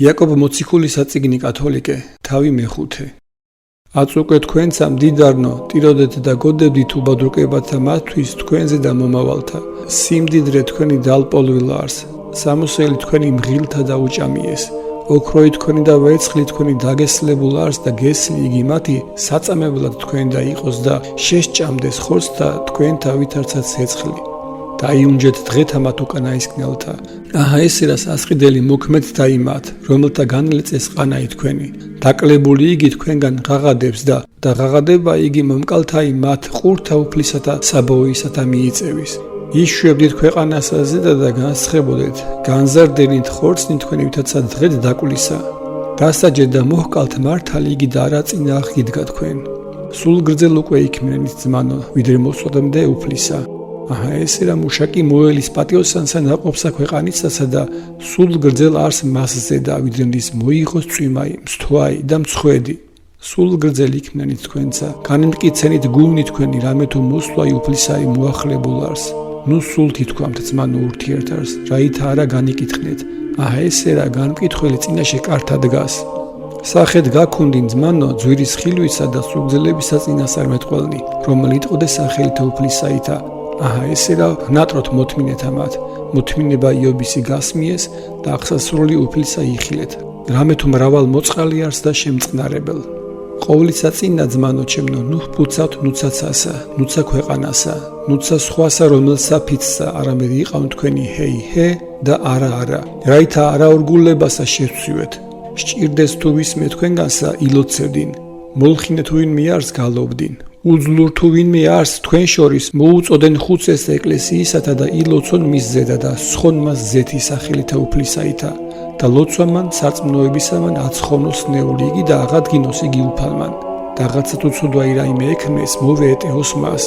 იაკობ მოციქულის საწიგნი კათოლიკე, თავი მეხუთე. აწუყე თქვენცა მდიდარნო, ტიროდეთ და გოდებდით უბადრუკებათა მათთვის თქვენზე და მომავალთა. სიმდიდრე თქვენი დალპოლვილარს, სამოსელი თქვენი მღილთა და უჭამიეს. ოქროი თქვენი და ვერცხლი თქვენი დაგესლებულ არს და გესლი იგი მათი საწამებლად თქვენ და იყოს და შესჭამდეს ხორცს და თქვენთა ვითარცაც ცეცხლი. დაიუნჯეთ დღეთა მათ უკანაისკნელთა. აჰა ესე რა სასყიდელი მოქმედთა იმათ, რომელთა განლეწეს ყანაი თქვენი. დაკლებული იგი თქვენგან ღაღადებს და ღაღადება იგი მომკალთა იმათ ყურთა უფლისათა საბოისათა მიიწევის. იშვებდით ქვეყანასა ზედა და განსხებოდეთ, განზარდენით ხორცნი თქვენი ვითარცა დღედ დაკლისა. დასაჯეთ და მოჰკალთ მართალი იგი და არა წინააღ იდგა თქვენ. სულ გრძელ უკვე იქმნენით ძმანო, ვიდრე მოსვადამდე უფლისა. აჰა ესე რა მუშაკი მოელის პატიოსანსა ნაყოფსა ქვეყანისასა და სულ გრძელ არს მასზე და ვიდრემდის მოიღოს წვიმაი, მსთვაი და მცხვედი. სულ გრძელ იქმნენით თქვენცა, განიმტკიცენით გულნი თქვენი, რამე თუ მოსვლაი უფლისაი მოახლებულ არს. ნუ სულ თითქვამთ ძმანო ურთიერთარს, რაითა არა განიკითხნეთ. აჰა ესე რა განმკითხველი წინაშე კართა დგას. სახეთ გაქუნდინ ძმანო ძვირის ხილვისა და სულგძელებისა წინასწარმეტყველნი, რომელი იტყოდეს სახელითა უფლისაითა. აჰა ესე რა ნატროთ მოთმინეთ ამათ, მოთმინება იობისი გასმიეს და აღსასრული უფლისა იხილეთ. რამე თუ მრავალ მოწყალი არს და შემწყნარებელ. ყოვლისა წინა ძმანო ჩემნო, ნუ ფუცავთ ნუცაცასა, ნუცა ქვეყანასა, ნუცა სხვასა რომელსა ფიცსა, არამედ იყავ თქვენი ჰეი ჰე და არა. რაითა არაორგულებასა შევცვიეთ. სჭირდეს თუ ვისმე თქვენგანსა ილოცევდინ, მოლხინე თუ ვინმე არს გალობდინ. უძლურ თუ ვინმე არს თქვენ შორის მოუწოდენ ხუცეს ეკლესიისათა და ილოცონ მის ზედა და სხონ მას ზეთი სახელითა უფლისაითა და ლოცვამან სარწმუნოებისამან აცხონოს ნეული იგი და აღადგინოს იგი უფალმან. დაღაცა თუ ცოდვაი რაიმე ექმნეს მოვეეტეოს მას.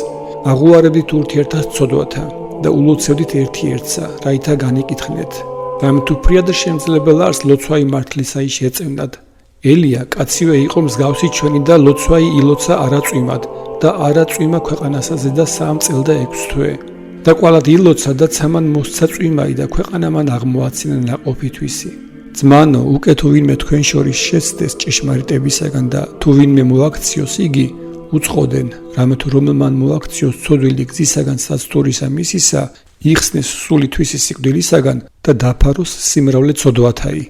აღუარებდით ურთიერთას ცოდვათა და ულოცევდით ერთი-ერთსა, რაითა განიკითხნეთ. რამე თუ ფრიად შემძლებელ არს ლოცვაი მართლისაი შეწევნად. ელია კაცივე იყო მსგავსი ჩვენი და ლოცვაი ილოცა არაწვიმად და არაწვიმა ქვეყანასაზე და 3 წელ და 6 თვე. და ყვალად ილოცა და ცამან მოსცა წვიმაი და ქვეყანამან აღმოაცინა ნაყოფითვისი. ძმანო, უკე თუ ვინმე თქვენ შორის შეცდეს ჭეშმარიტებისაგან და თუ ვინმე მოაქციოს იგი, უწყოდენ, რამე თუ რომელმან მოაქციოს ცოდვილი გზისაგან საცთურისა მისისა, იხსნეს სული თვისი სიკვდილისაგან და დაფაროს სიმრავლე ცოდვათაი.